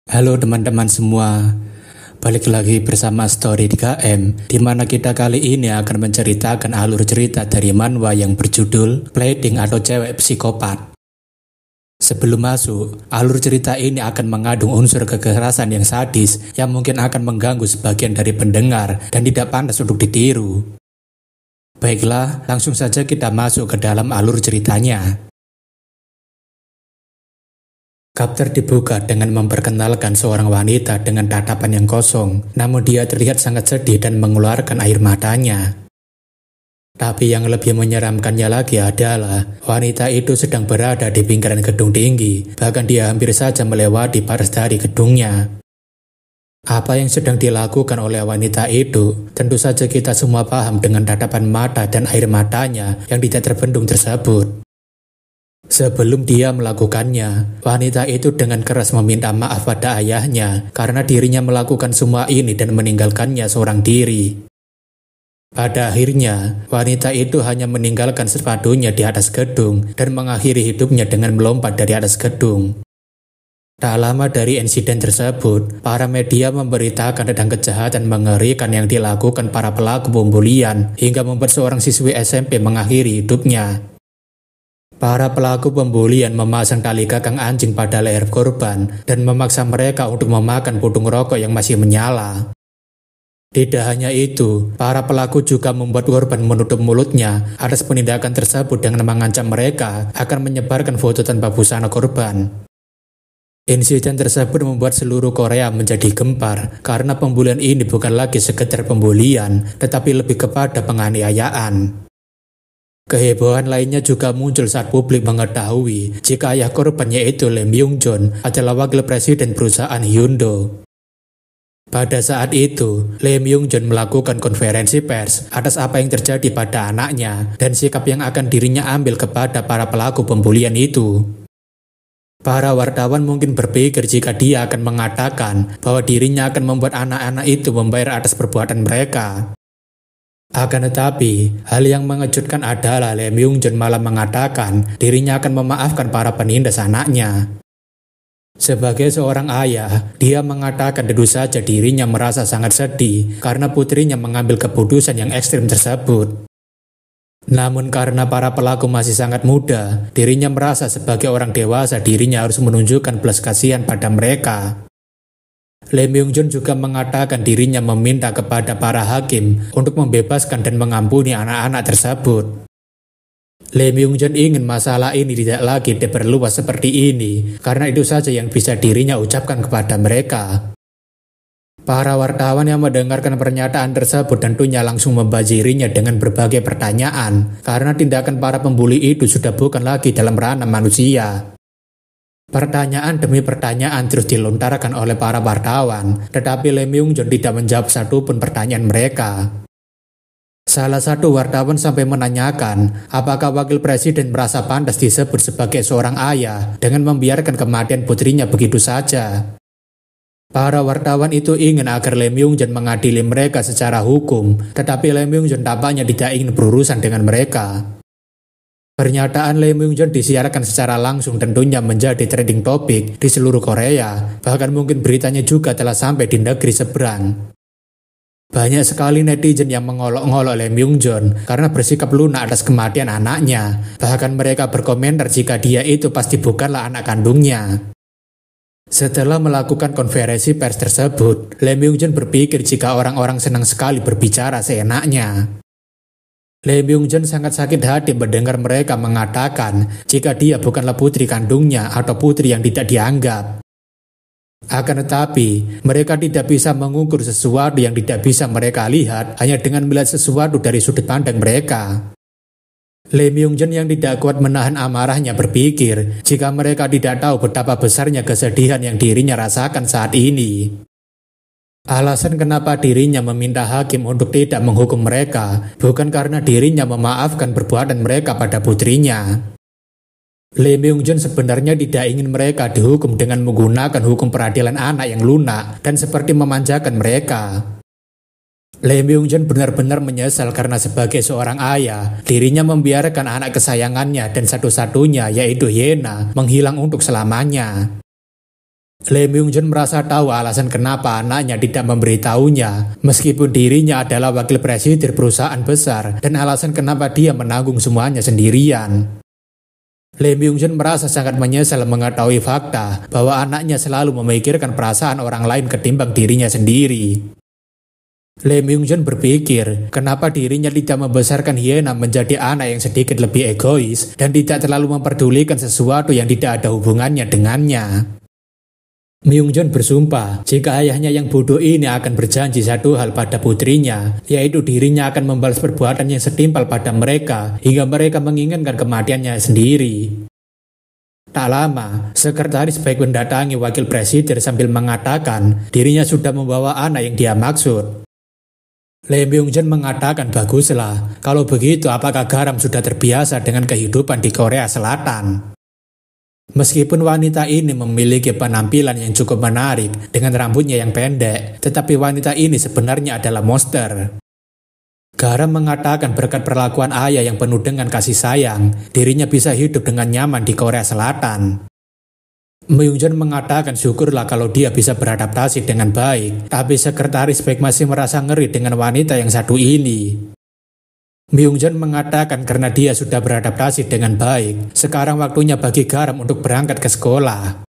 Halo teman-teman semua, balik lagi bersama Story 3M, di mana kita kali ini akan menceritakan alur cerita dari manhwa yang berjudul Playding atau Cewek Psikopat. Sebelum masuk, alur cerita ini akan mengandung unsur kekerasan yang sadis yang mungkin akan mengganggu sebagian dari pendengar dan tidak pantas untuk ditiru. Baiklah, langsung saja kita masuk ke dalam alur ceritanya. Chapter dibuka dengan memperkenalkan seorang wanita dengan tatapan yang kosong, namun dia terlihat sangat sedih dan mengeluarkan air matanya. Tapi yang lebih menyeramkannya lagi adalah wanita itu sedang berada di pinggiran gedung tinggi, bahkan dia hampir saja melewati paras dari gedungnya. Apa yang sedang dilakukan oleh wanita itu, tentu saja kita semua paham dengan tatapan mata dan air matanya yang tidak terbendung tersebut. Sebelum dia melakukannya, wanita itu dengan keras meminta maaf pada ayahnya karena dirinya melakukan semua ini dan meninggalkannya seorang diri. Pada akhirnya, wanita itu hanya meninggalkan sepatunya di atas gedung dan mengakhiri hidupnya dengan melompat dari atas gedung. Tak lama dari insiden tersebut, para media memberitakan tentang kejahatan mengerikan yang dilakukan para pelaku pembulian hingga membuat seorang siswi SMP mengakhiri hidupnya. Para pelaku pembulian memasang tali gagang anjing pada leher korban dan memaksa mereka untuk memakan puntung rokok yang masih menyala. Tidak hanya itu, para pelaku juga membuat korban menutup mulutnya atas penindakan tersebut dengan mengancam mereka akan menyebarkan foto tanpa busana korban. Insiden tersebut membuat seluruh Korea menjadi gempar karena pembulian ini bukan lagi sekedar pembulian, tetapi lebih kepada penganiayaan. Kehebohan lainnya juga muncul saat publik mengetahui jika ayah korban yaitu Lee Myung-jeon adalah wakil presiden perusahaan Hyundai. Pada saat itu, Lee Myung-jeon melakukan konferensi pers atas apa yang terjadi pada anaknya dan sikap yang akan dirinya ambil kepada para pelaku pembulian itu. Para wartawan mungkin berpikir jika dia akan mengatakan bahwa dirinya akan membuat anak-anak itu membayar atas perbuatan mereka. Akan tetapi, hal yang mengejutkan adalah Lee Myung-jeon malah mengatakan dirinya akan memaafkan para penindas anaknya. Sebagai seorang ayah, dia mengatakan tentu saja dirinya merasa sangat sedih karena putrinya mengambil keputusan yang ekstrim tersebut. Namun karena para pelaku masih sangat muda, dirinya merasa sebagai orang dewasa dirinya harus menunjukkan belas kasihan pada mereka. Lee Myung-jeon juga mengatakan dirinya meminta kepada para hakim untuk membebaskan dan mengampuni anak-anak tersebut. Lee Myung-jeon ingin masalah ini tidak lagi diperluas seperti ini, karena itu saja yang bisa dirinya ucapkan kepada mereka. Para wartawan yang mendengarkan pernyataan tersebut tentunya langsung membazirinya dengan berbagai pertanyaan, karena tindakan para pembuli itu sudah bukan lagi dalam ranah manusia. Pertanyaan demi pertanyaan terus dilontarkan oleh para wartawan, tetapi Lee Myung-jeon tidak menjawab satupun pertanyaan mereka. Salah satu wartawan sampai menanyakan, apakah wakil presiden merasa pantas disebut sebagai seorang ayah dengan membiarkan kematian putrinya begitu saja. Para wartawan itu ingin agar Lee Myung-jeon mengadili mereka secara hukum, tetapi Lee Myung-jeon tampaknya tidak ingin berurusan dengan mereka. Pernyataan Lee Myung-jeon disiarkan secara langsung tentunya menjadi trending topik di seluruh Korea, bahkan mungkin beritanya juga telah sampai di negeri seberang. Banyak sekali netizen yang mengolok-ngolok Lee Myung-jeon karena bersikap lunak atas kematian anaknya, bahkan mereka berkomentar jika dia itu pasti bukanlah anak kandungnya. Setelah melakukan konferensi pers tersebut, Lee Myung-jeon berpikir jika orang-orang senang sekali berbicara seenaknya. Lee Myung-jeon sangat sakit hati mendengar mereka mengatakan jika dia bukanlah putri kandungnya atau putri yang tidak dianggap. Akan tetapi, mereka tidak bisa mengukur sesuatu yang tidak bisa mereka lihat hanya dengan melihat sesuatu dari sudut pandang mereka. Lee Myung-jeon yang tidak kuat menahan amarahnya berpikir jika mereka tidak tahu betapa besarnya kesedihan yang dirinya rasakan saat ini. Alasan kenapa dirinya meminta hakim untuk tidak menghukum mereka bukan karena dirinya memaafkan perbuatan mereka pada putrinya. Lee Myung-jeon sebenarnya tidak ingin mereka dihukum dengan menggunakan hukum peradilan anak yang lunak dan seperti memanjakan mereka. Lee Myung-jeon benar-benar menyesal karena sebagai seorang ayah, dirinya membiarkan anak kesayangannya dan satu-satunya yaitu Yena menghilang untuk selamanya. Lee Myung-jun merasa tahu alasan kenapa anaknya tidak memberitahunya, meskipun dirinya adalah wakil presiden perusahaan besar dan alasan kenapa dia menanggung semuanya sendirian. Lee Myung-jun merasa sangat menyesal mengetahui fakta bahwa anaknya selalu memikirkan perasaan orang lain ketimbang dirinya sendiri. Lee Myung-jun berpikir, kenapa dirinya tidak membesarkan Hyena menjadi anak yang sedikit lebih egois dan tidak terlalu memperdulikan sesuatu yang tidak ada hubungannya dengannya. Myung-jun bersumpah jika ayahnya yang bodoh ini akan berjanji satu hal pada putrinya, yaitu dirinya akan membalas perbuatan yang setimpal pada mereka hingga mereka menginginkan kematiannya sendiri. Tak lama, sekretaris baik mendatangi wakil presiden sambil mengatakan dirinya sudah membawa anak yang dia maksud. Lee Myung-jun mengatakan baguslah, kalau begitu apakah Garam sudah terbiasa dengan kehidupan di Korea Selatan? Meskipun wanita ini memiliki penampilan yang cukup menarik dengan rambutnya yang pendek, tetapi wanita ini sebenarnya adalah monster. Garam mengatakan berkat perlakuan ayah yang penuh dengan kasih sayang, dirinya bisa hidup dengan nyaman di Korea Selatan. Myung-jun mengatakan syukurlah kalau dia bisa beradaptasi dengan baik, tapi sekretaris baik masih merasa ngeri dengan wanita yang satu ini. Myung-jun mengatakan karena dia sudah beradaptasi dengan baik, sekarang waktunya bagi Garam untuk berangkat ke sekolah.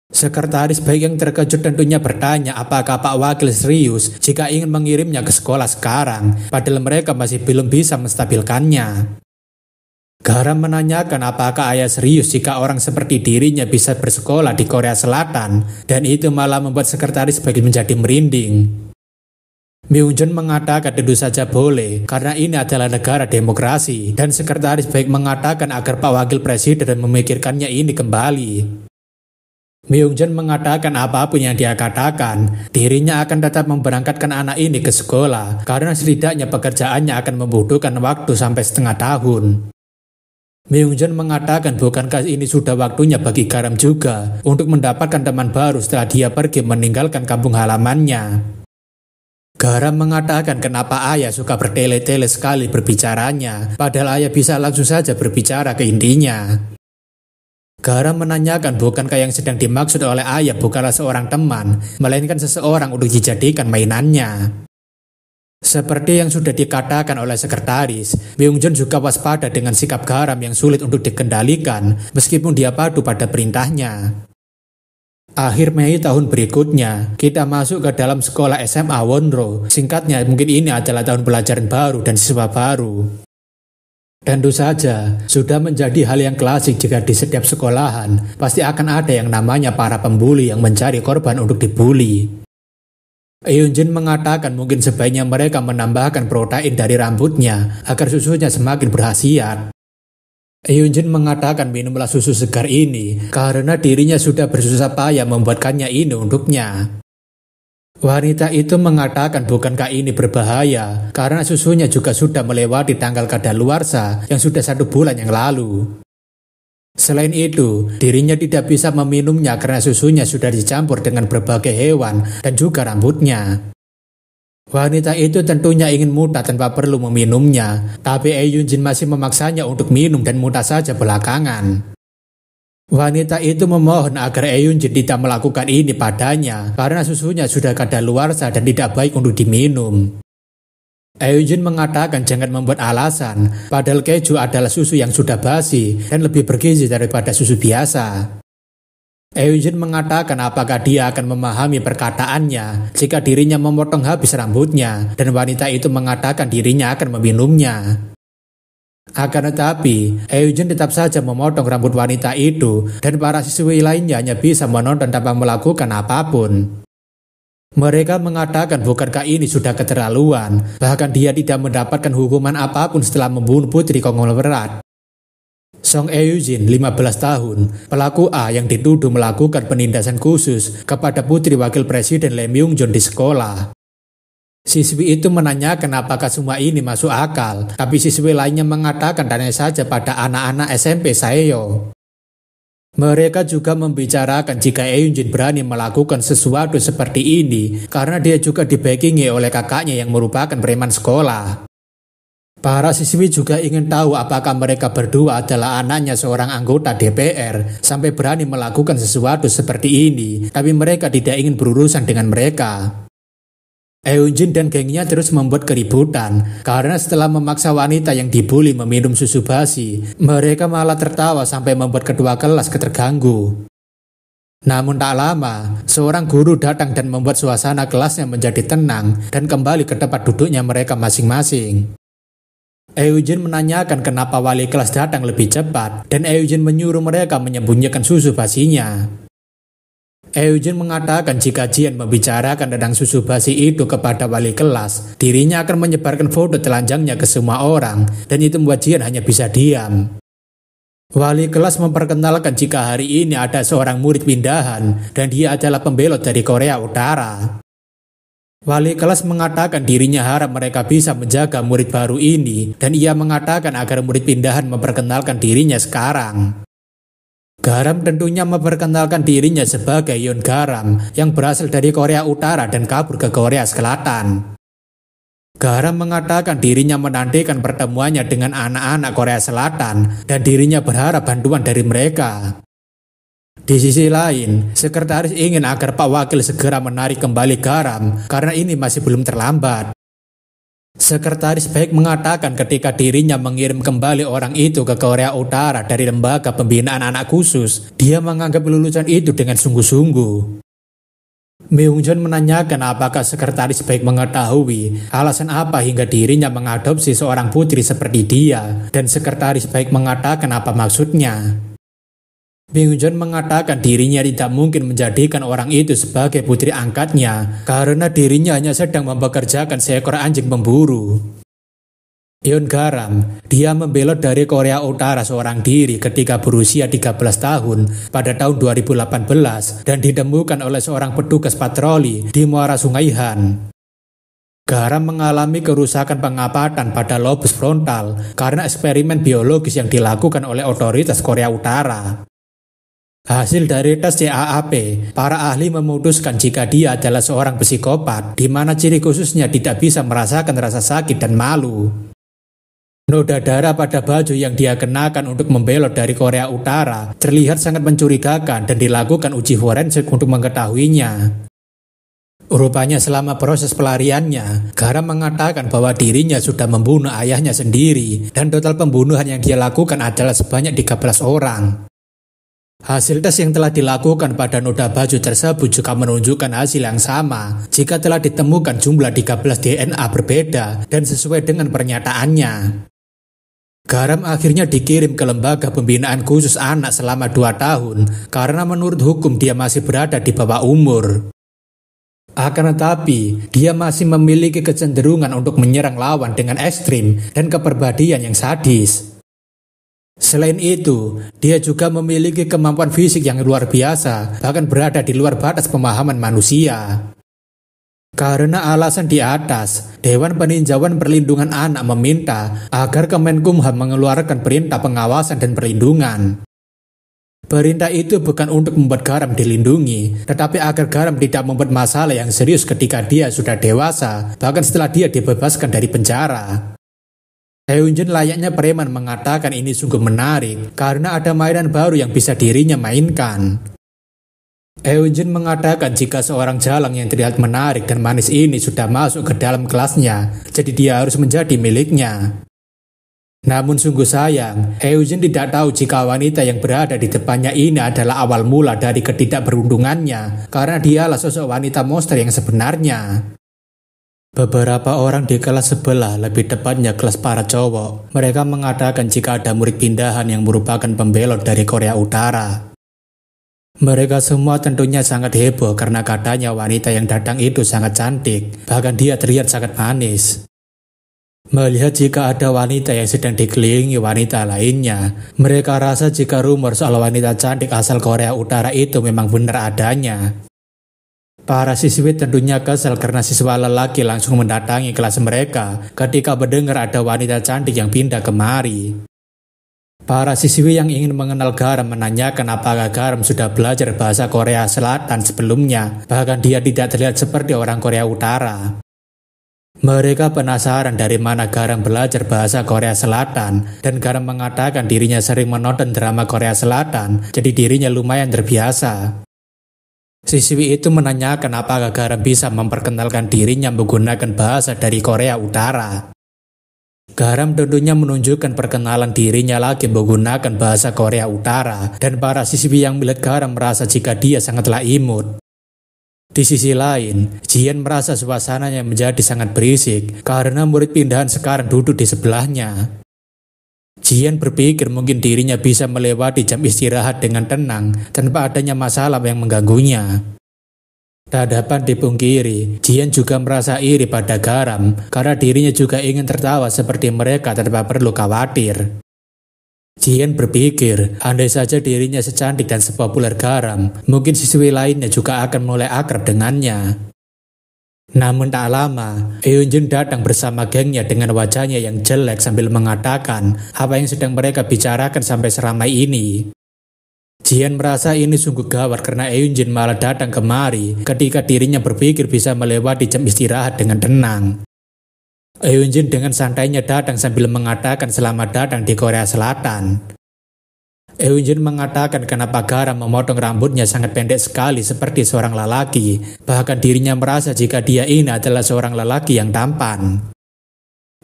Sekretaris baik yang terkejut tentunya bertanya apakah Pak Wakil serius jika ingin mengirimnya ke sekolah sekarang, padahal mereka masih belum bisa menstabilkannya. Garam menanyakan apakah ayah serius jika orang seperti dirinya bisa bersekolah di Korea Selatan, dan itu malah membuat sekretaris baik menjadi merinding. Myung-jun mengatakan tentu saja boleh, karena ini adalah negara demokrasi, dan sekretaris baik mengatakan agar Pak Wakil Presiden memikirkannya ini kembali. Myung-jun mengatakan apapun yang dia katakan, dirinya akan tetap memberangkatkan anak ini ke sekolah, karena setidaknya pekerjaannya akan membutuhkan waktu sampai setengah tahun. Myung-jun mengatakan bukankah ini sudah waktunya bagi Garam juga untuk mendapatkan teman baru setelah dia pergi meninggalkan kampung halamannya. Garam mengatakan kenapa ayah suka bertele-tele sekali berbicaranya, padahal ayah bisa langsung saja berbicara ke intinya. Garam menanyakan bukankah yang sedang dimaksud oleh ayah bukanlah seorang teman, melainkan seseorang untuk dijadikan mainannya. Seperti yang sudah dikatakan oleh sekretaris, Myung-jun juga waspada dengan sikap Garam yang sulit untuk dikendalikan meskipun dia patuh pada perintahnya. Akhir Mei tahun berikutnya, kita masuk ke dalam sekolah SMA Wonro. Singkatnya, mungkin ini adalah tahun pelajaran baru dan siswa baru. Tentu saja, sudah menjadi hal yang klasik jika di setiap sekolahan, pasti akan ada yang namanya para pembuli yang mencari korban untuk dibuli. Eun-jin mengatakan mungkin sebaiknya mereka menambahkan protein dari rambutnya agar susunya semakin berkhasiat. Eun-jin mengatakan minumlah susu segar ini karena dirinya sudah bersusah payah membuatkannya ini untuknya. Wanita itu mengatakan bukankah ini berbahaya karena susunya juga sudah melewati tanggal kadaluarsa yang sudah 1 bulan yang lalu. Selain itu, dirinya tidak bisa meminumnya karena susunya sudah dicampur dengan berbagai hewan dan juga rambutnya. Wanita itu tentunya ingin muntah tanpa perlu meminumnya, tapi Eun-jin masih memaksanya untuk minum dan muntah saja belakangan. Wanita itu memohon agar Eun-jin tidak melakukan ini padanya karena susunya sudah kadaluarsa dan tidak baik untuk diminum. Eun-jin mengatakan jangan membuat alasan, padahal keju adalah susu yang sudah basi dan lebih bergizi daripada susu biasa. Eun-jin mengatakan apakah dia akan memahami perkataannya jika dirinya memotong habis rambutnya dan wanita itu mengatakan dirinya akan meminumnya. Akan tetapi, Eun-jin tetap saja memotong rambut wanita itu dan para siswi lainnya hanya bisa menonton tanpa melakukan apapun. Mereka mengatakan bukankah ini sudah keterlaluan, bahkan dia tidak mendapatkan hukuman apapun setelah membunuh putri konglomerat. Song Eun-jin, 15 tahun, pelaku A yang dituduh melakukan penindasan khusus kepada putri wakil presiden Lee Myung-jun di sekolah. Siswi itu menanyakan apakah semua ini masuk akal, tapi siswi lainnya mengatakan tanya saja pada anak-anak SMP Saeyo. Mereka juga membicarakan jika Eun-jin berani melakukan sesuatu seperti ini karena dia juga dibackingi oleh kakaknya yang merupakan preman sekolah. Para siswi juga ingin tahu apakah mereka berdua adalah anaknya seorang anggota DPR sampai berani melakukan sesuatu seperti ini, tapi mereka tidak ingin berurusan dengan mereka. Eunjin dan gengnya terus membuat keributan karena setelah memaksa wanita yang dibully meminum susu basi, mereka malah tertawa sampai membuat ketua kelas terganggu. Namun tak lama, seorang guru datang dan membuat suasana kelasnya menjadi tenang dan kembali ke tempat duduknya mereka masing-masing. Eunjin menanyakan kenapa wali kelas datang lebih cepat dan Eunjin menyuruh mereka menyembunyikan susu basinya. Eunjin mengatakan jika Jian membicarakan tentang susu basi itu kepada wali kelas, dirinya akan menyebarkan foto telanjangnya ke semua orang dan itu membuat Jian hanya bisa diam. Wali kelas memperkenalkan jika hari ini ada seorang murid pindahan dan dia adalah pembelot dari Korea Utara. Wali kelas mengatakan dirinya harap mereka bisa menjaga murid baru ini dan ia mengatakan agar murid pindahan memperkenalkan dirinya sekarang. Garam tentunya memperkenalkan dirinya sebagai Yeon Garam yang berasal dari Korea Utara dan kabur ke Korea Selatan. Garam mengatakan dirinya menantikan pertemuannya dengan anak-anak Korea Selatan dan dirinya berharap bantuan dari mereka. Di sisi lain, sekretaris ingin agar Pak Wakil segera menarik kembali Garam karena ini masih belum terlambat. Sekretaris baik mengatakan ketika dirinya mengirim kembali orang itu ke Korea Utara dari lembaga pembinaan anak khusus, dia menganggap lulusan itu dengan sungguh-sungguh. Myung-jun menanyakan apakah sekretaris baik mengetahui alasan apa hingga dirinya mengadopsi seorang putri seperti dia, dan sekretaris baik mengatakan apa maksudnya. Myung-jun mengatakan dirinya tidak mungkin menjadikan orang itu sebagai putri angkatnya karena dirinya hanya sedang mempekerjakan seekor anjing pemburu. Yeon Garam, dia membelot dari Korea Utara seorang diri ketika berusia 13 tahun pada tahun 2018 dan ditemukan oleh seorang petugas patroli di muara Sungai Han. Garam mengalami kerusakan pengapatan pada lobus frontal karena eksperimen biologis yang dilakukan oleh otoritas Korea Utara. Hasil dari tes CAAP, para ahli memutuskan jika dia adalah seorang psikopat, di mana ciri khususnya tidak bisa merasakan rasa sakit dan malu. Noda darah pada baju yang dia kenakan untuk membelot dari Korea Utara terlihat sangat mencurigakan dan dilakukan uji forensik untuk mengetahuinya. Rupanya selama proses pelariannya, Garam mengatakan bahwa dirinya sudah membunuh ayahnya sendiri dan total pembunuhan yang dia lakukan adalah sebanyak 13 orang. Hasil tes yang telah dilakukan pada noda baju tersebut juga menunjukkan hasil yang sama jika telah ditemukan jumlah 13 DNA berbeda dan sesuai dengan pernyataannya. Garam akhirnya dikirim ke lembaga pembinaan khusus anak selama 2 tahun karena menurut hukum dia masih berada di bawah umur. Akan tetapi, dia masih memiliki kecenderungan untuk menyerang lawan dengan ekstrim dan kepribadian yang sadis. Selain itu, dia juga memiliki kemampuan fisik yang luar biasa, bahkan berada di luar batas pemahaman manusia. Karena alasan di atas, Dewan Peninjauan Perlindungan Anak meminta agar Kemenkumham mengeluarkan perintah pengawasan dan perlindungan. Perintah itu bukan untuk membuat Garam dilindungi, tetapi agar Garam tidak membuat masalah yang serius ketika dia sudah dewasa, bahkan setelah dia dibebaskan dari penjara. Eunjun layaknya preman mengatakan ini sungguh menarik karena ada mainan baru yang bisa dirinya mainkan. Eunjun mengatakan jika seorang jalang yang terlihat menarik dan manis ini sudah masuk ke dalam kelasnya, jadi dia harus menjadi miliknya. Namun sungguh sayang, Eunjun tidak tahu jika wanita yang berada di depannya ini adalah awal mula dari ketidakberuntungannya karena dialah sosok wanita monster yang sebenarnya. Beberapa orang di kelas sebelah, lebih tepatnya kelas para cowok, mereka mengatakan jika ada murid pindahan yang merupakan pembelot dari Korea Utara. Mereka semua tentunya sangat heboh karena katanya wanita yang datang itu sangat cantik, bahkan dia terlihat sangat manis. Melihat jika ada wanita yang sedang dikelilingi wanita lainnya, mereka rasa jika rumor soal wanita cantik asal Korea Utara itu memang benar adanya. Para siswi tentunya kesal karena siswa lelaki langsung mendatangi kelas mereka ketika mendengar ada wanita cantik yang pindah kemari. Para siswi yang ingin mengenal Garam menanyakan apakah Garam sudah belajar bahasa Korea Selatan sebelumnya, bahkan dia tidak terlihat seperti orang Korea Utara. Mereka penasaran dari mana Garam belajar bahasa Korea Selatan, dan Garam mengatakan dirinya sering menonton drama Korea Selatan, jadi dirinya lumayan terbiasa. Siswi itu menanyakan apakah Garam bisa memperkenalkan dirinya menggunakan bahasa dari Korea Utara. Garam tentunya menunjukkan perkenalan dirinya lagi menggunakan bahasa Korea Utara, dan para siswi yang melihat Garam merasa jika dia sangatlah imut. Di sisi lain, Jian merasa suasananya menjadi sangat berisik karena murid pindahan sekarang duduk di sebelahnya. Jian berpikir mungkin dirinya bisa melewati jam istirahat dengan tenang tanpa adanya masalah yang mengganggunya. Tak dapat dipungkiri, Jian juga merasa iri pada Garam karena dirinya juga ingin tertawa seperti mereka tanpa perlu khawatir. Jian berpikir, andai saja dirinya secantik dan sepopuler Garam, mungkin siswi lainnya juga akan mulai akrab dengannya. Namun tak lama, Eunjun datang bersama gengnya dengan wajahnya yang jelek sambil mengatakan apa yang sedang mereka bicarakan sampai seramai ini. Jian merasa ini sungguh gawat karena Eunjun malah datang kemari ketika dirinya berpikir bisa melewati jam istirahat dengan tenang. Eunjun dengan santainya datang sambil mengatakan selamat datang di Korea Selatan. Eunjun mengatakan kenapa Garam memotong rambutnya sangat pendek sekali seperti seorang lelaki, bahkan dirinya merasa jika dia ini adalah seorang lelaki yang tampan.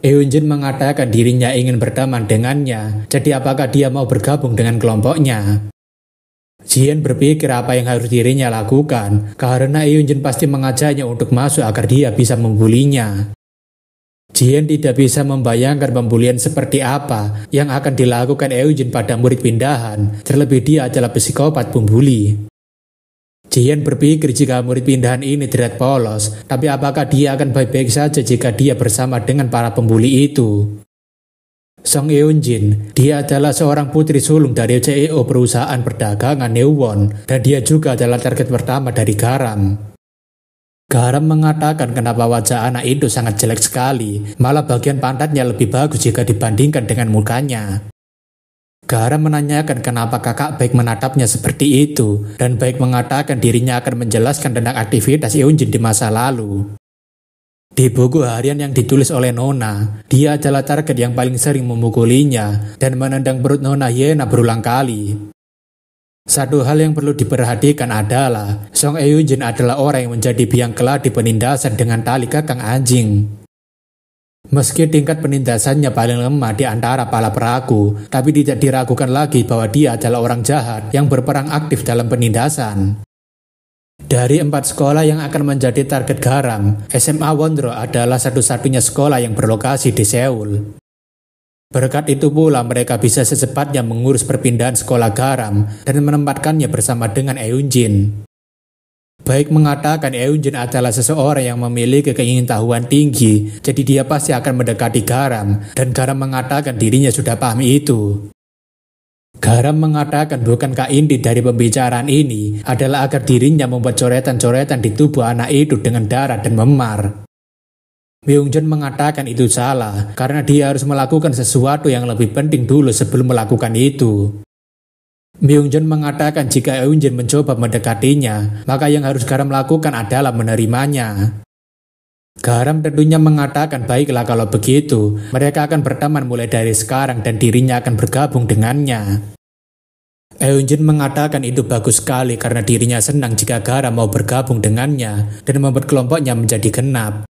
Eunjun mengatakan dirinya ingin berteman dengannya, jadi apakah dia mau bergabung dengan kelompoknya? Jian berpikir apa yang harus dirinya lakukan, karena Eunjun pasti mengajaknya untuk masuk agar dia bisa membulinya. Jian tidak bisa membayangkan pembulian seperti apa yang akan dilakukan Eunjun pada murid pindahan, terlebih dia adalah psikopat pembuli. Jian berpikir jika murid pindahan ini terlihat polos, tapi apakah dia akan baik-baik saja jika dia bersama dengan para pembuli itu? Song Eunjin, dia adalah seorang putri sulung dari CEO perusahaan perdagangan Newon, dan dia juga adalah target pertama dari Garam. Garam mengatakan kenapa wajah anak itu sangat jelek sekali, malah bagian pantatnya lebih bagus jika dibandingkan dengan mukanya. Garam menanyakan kenapa kakak Baik menatapnya seperti itu, dan Baik mengatakan dirinya akan menjelaskan tentang aktivitas Eunjin di masa lalu. Di buku harian yang ditulis oleh Nona, dia adalah target yang paling sering memukulinya dan menendang perut Nona Yena berulang kali. Satu hal yang perlu diperhatikan adalah Song Eunjin adalah orang yang menjadi biang keladi penindasan dengan tali kekang anjing. Meski tingkat penindasannya paling lemah di antara para pelaku, tapi tidak diragukan lagi bahwa dia adalah orang jahat yang berperan aktif dalam penindasan. Dari 4 sekolah yang akan menjadi target Garam, SMA Wondro adalah satu-satunya sekolah yang berlokasi di Seoul. Berkat itu pula mereka bisa secepatnya mengurus perpindahan sekolah Garam dan menempatkannya bersama dengan Eunjin. Baik mengatakan Eunjin adalah seseorang yang memiliki keingintahuan tinggi, jadi dia pasti akan mendekati Garam, dan Garam mengatakan dirinya sudah paham itu. Garam mengatakan bukankah inti dari pembicaraan ini adalah agar dirinya membuat coretan-coretan di tubuh anak itu dengan darah dan memar. Myungjun mengatakan itu salah karena dia harus melakukan sesuatu yang lebih penting dulu sebelum melakukan itu. Myungjun mengatakan jika Eunjin mencoba mendekatinya, maka yang harus Garam lakukan adalah menerimanya. Garam tentunya mengatakan baiklah kalau begitu, mereka akan berteman mulai dari sekarang dan dirinya akan bergabung dengannya. Eunjin mengatakan itu bagus sekali karena dirinya senang jika Garam mau bergabung dengannya dan membuat kelompoknya menjadi genap.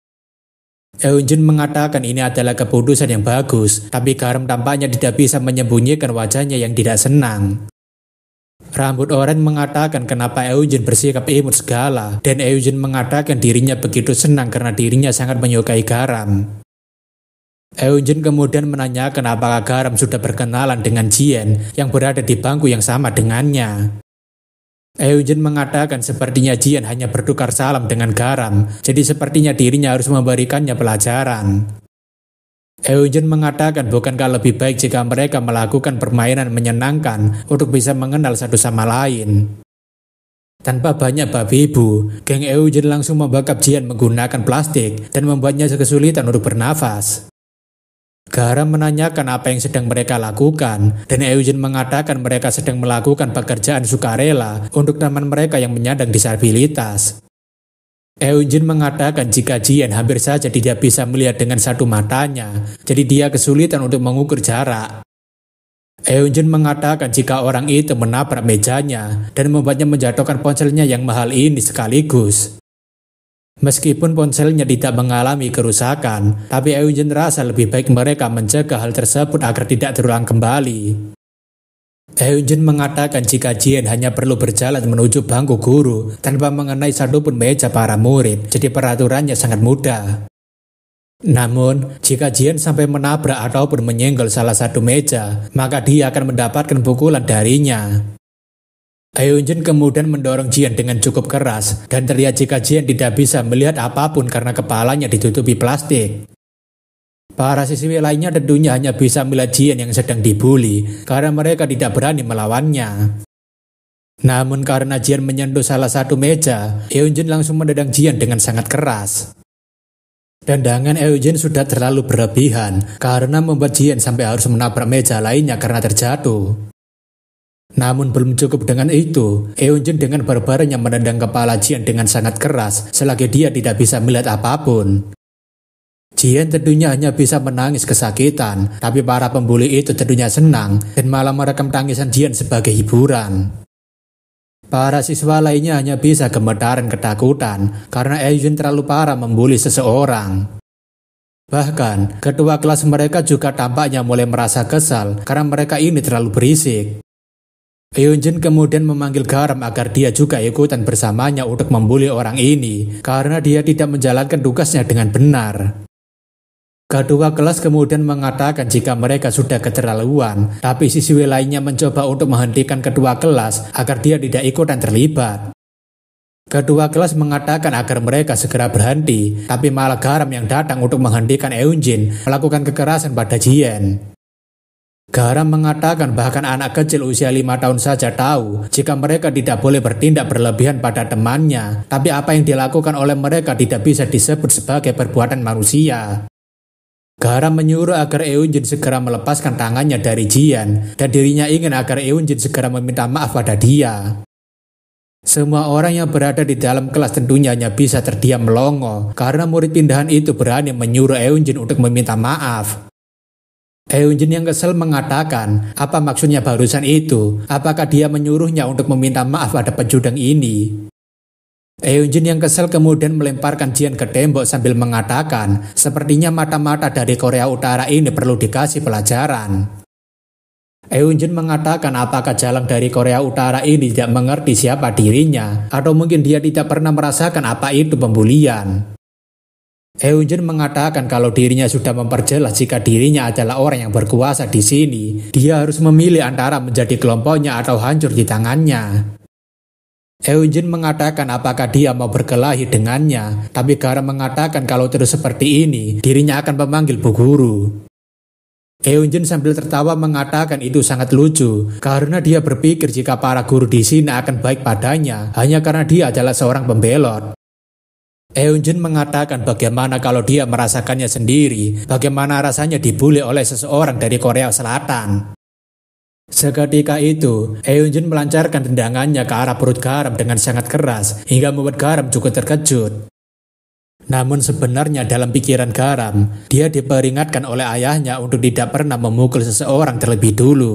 Eunjin mengatakan ini adalah keputusan yang bagus, tapi Garam tampaknya tidak bisa menyembunyikan wajahnya yang tidak senang. Rambut oranye mengatakan kenapa Eunjin bersikap imut segala, dan Eunjin mengatakan dirinya begitu senang karena dirinya sangat menyukai Garam. Eunjin kemudian menanyakan apakah Garam sudah berkenalan dengan Jian yang berada di bangku yang sama dengannya. Eunjin mengatakan sepertinya Jian hanya bertukar salam dengan Garam, jadi sepertinya dirinya harus memberikannya pelajaran. Eunjin mengatakan bukankah lebih baik jika mereka melakukan permainan menyenangkan untuk bisa mengenal satu sama lain. Tanpa banyak babi ibu, geng Eunjin langsung membakar Jian menggunakan plastik dan membuatnya kesulitan untuk bernafas. Garam menanyakan apa yang sedang mereka lakukan, dan Eunjin mengatakan mereka sedang melakukan pekerjaan sukarela untuk teman mereka yang menyandang disabilitas. Eunjin mengatakan jika Jian hampir saja tidak bisa melihat dengan satu matanya, jadi dia kesulitan untuk mengukur jarak. Eunjin mengatakan jika orang itu menabrak mejanya dan membuatnya menjatuhkan ponselnya yang mahal ini sekaligus. Meskipun ponselnya tidak mengalami kerusakan, tapi Eunjin rasa lebih baik mereka mencegah hal tersebut agar tidak terulang kembali. Eunjin mengatakan jika Jian hanya perlu berjalan menuju bangku guru tanpa mengenai satupun meja para murid, jadi peraturannya sangat mudah. Namun, jika Jian sampai menabrak ataupun menyenggol salah satu meja, maka dia akan mendapatkan pukulan darinya. Eunjin kemudian mendorong Jian dengan cukup keras, dan terlihat jika Jian tidak bisa melihat apapun karena kepalanya ditutupi plastik. Para siswi lainnya tentunya hanya bisa melihat Jian yang sedang dibully, karena mereka tidak berani melawannya. Namun karena Jian menyentuh salah satu meja, Eunjin langsung menendang Jian dengan sangat keras. Tendangan Eunjin sudah terlalu berlebihan, karena membuat Jian sampai harus menabrak meja lainnya karena terjatuh. Namun belum cukup dengan itu, Eunjin dengan barbarnya menendang kepala Jian dengan sangat keras, selagi dia tidak bisa melihat apapun. Jian tentunya hanya bisa menangis kesakitan, tapi para pembuli itu tentunya senang dan malah merekam tangisan Jian sebagai hiburan. Para siswa lainnya hanya bisa gemetaran ketakutan karena Eunjin terlalu parah membuli seseorang. Bahkan, ketua kelas mereka juga tampaknya mulai merasa kesal karena mereka ini terlalu berisik. Eunjin kemudian memanggil Garam agar dia juga ikutan bersamanya untuk membuli orang ini karena dia tidak menjalankan tugasnya dengan benar. Kedua kelas kemudian mengatakan jika mereka sudah keterlaluan, tapi siswi lainnya mencoba untuk menghentikan kedua kelas agar dia tidak ikutan terlibat. Kedua kelas mengatakan agar mereka segera berhenti, tapi malah Garam yang datang untuk menghentikan Eunjin melakukan kekerasan pada Jian. Garam mengatakan bahkan anak kecil usia 5 tahun saja tahu jika mereka tidak boleh bertindak berlebihan pada temannya, tapi apa yang dilakukan oleh mereka tidak bisa disebut sebagai perbuatan manusia. Garam menyuruh agar Eunjin segera melepaskan tangannya dari Jian dan dirinya ingin agar Eunjin segera meminta maaf pada dia. Semua orang yang berada di dalam kelas tentunya hanya bisa terdiam melongo karena murid pindahan itu berani menyuruh Eunjin untuk meminta maaf. Eunjin yang kesal mengatakan, apa maksudnya barusan itu? Apakah dia menyuruhnya untuk meminta maaf pada pecundang ini? Eunjin yang kesal kemudian melemparkan Jian ke tembok sambil mengatakan, sepertinya mata-mata dari Korea Utara ini perlu dikasih pelajaran. Eunjin mengatakan apakah Jalang dari Korea Utara ini tidak mengerti siapa dirinya, atau mungkin dia tidak pernah merasakan apa itu pembulian. Eunjin mengatakan kalau dirinya sudah memperjelas jika dirinya adalah orang yang berkuasa di sini, dia harus memilih antara menjadi kelompoknya atau hancur di tangannya. Eunjin mengatakan apakah dia mau berkelahi dengannya, tapi Garam mengatakan kalau terus seperti ini, dirinya akan memanggil Bu Guru. Eunjin sambil tertawa mengatakan itu sangat lucu, karena dia berpikir jika para guru di sini akan baik padanya, hanya karena dia adalah seorang pembelot. Eunjin mengatakan bagaimana kalau dia merasakannya sendiri, bagaimana rasanya dibuli oleh seseorang dari Korea Selatan. Seketika itu, Eunjin melancarkan tendangannya ke arah perut Garam dengan sangat keras hingga membuat Garam cukup terkejut. Namun sebenarnya dalam pikiran Garam, dia diperingatkan oleh ayahnya untuk tidak pernah memukul seseorang terlebih dulu.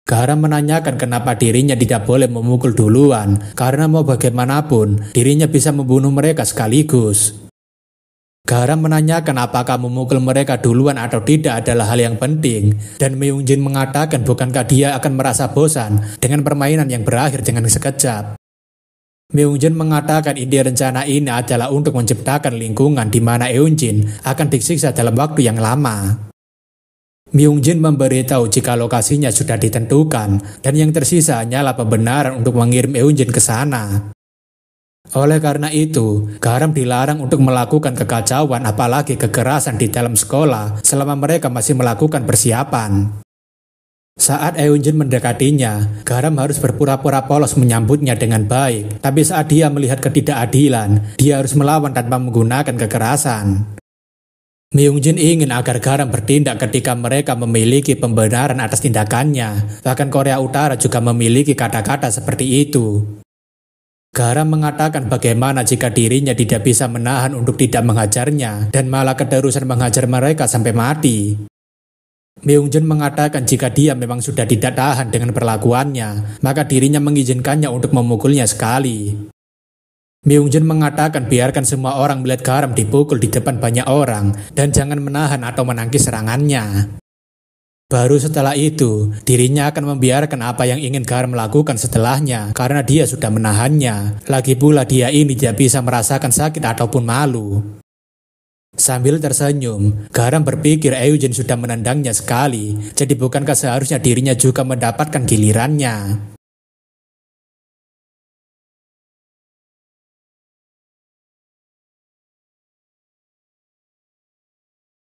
Garam menanyakan kenapa dirinya tidak boleh memukul duluan, karena mau bagaimanapun, dirinya bisa membunuh mereka sekaligus. Garam menanyakan apakah memukul mereka duluan atau tidak adalah hal yang penting, dan Eunjin mengatakan bukankah dia akan merasa bosan dengan permainan yang berakhir dengan sekejap. Eunjin mengatakan ide rencana ini adalah untuk menciptakan lingkungan di mana Eunjin akan disiksa dalam waktu yang lama. Eunjin memberitahu jika lokasinya sudah ditentukan, dan yang tersisa hanyalah pembenaran untuk mengirim Eunjin ke sana. Oleh karena itu, Garam dilarang untuk melakukan kekacauan apalagi kekerasan di dalam sekolah selama mereka masih melakukan persiapan. Saat Eunjin mendekatinya, Garam harus berpura-pura polos menyambutnya dengan baik, tapi saat dia melihat ketidakadilan, dia harus melawan tanpa menggunakan kekerasan. Eunjin ingin agar Garam bertindak ketika mereka memiliki pembenaran atas tindakannya, bahkan Korea Utara juga memiliki kata-kata seperti itu. Garam mengatakan bagaimana jika dirinya tidak bisa menahan untuk tidak menghajarnya dan malah keterusan menghajar mereka sampai mati. Myungjun mengatakan jika dia memang sudah tidak tahan dengan perlakuannya, maka dirinya mengizinkannya untuk memukulnya sekali. Myungjun mengatakan biarkan semua orang melihat Garam dipukul di depan banyak orang dan jangan menahan atau menangkis serangannya. Baru setelah itu, dirinya akan membiarkan apa yang ingin Garam lakukan setelahnya karena dia sudah menahannya. Lagi pula dia ini tidak bisa merasakan sakit ataupun malu. Sambil tersenyum, Garam berpikir Eugene sudah menendangnya sekali, jadi bukankah seharusnya dirinya juga mendapatkan gilirannya?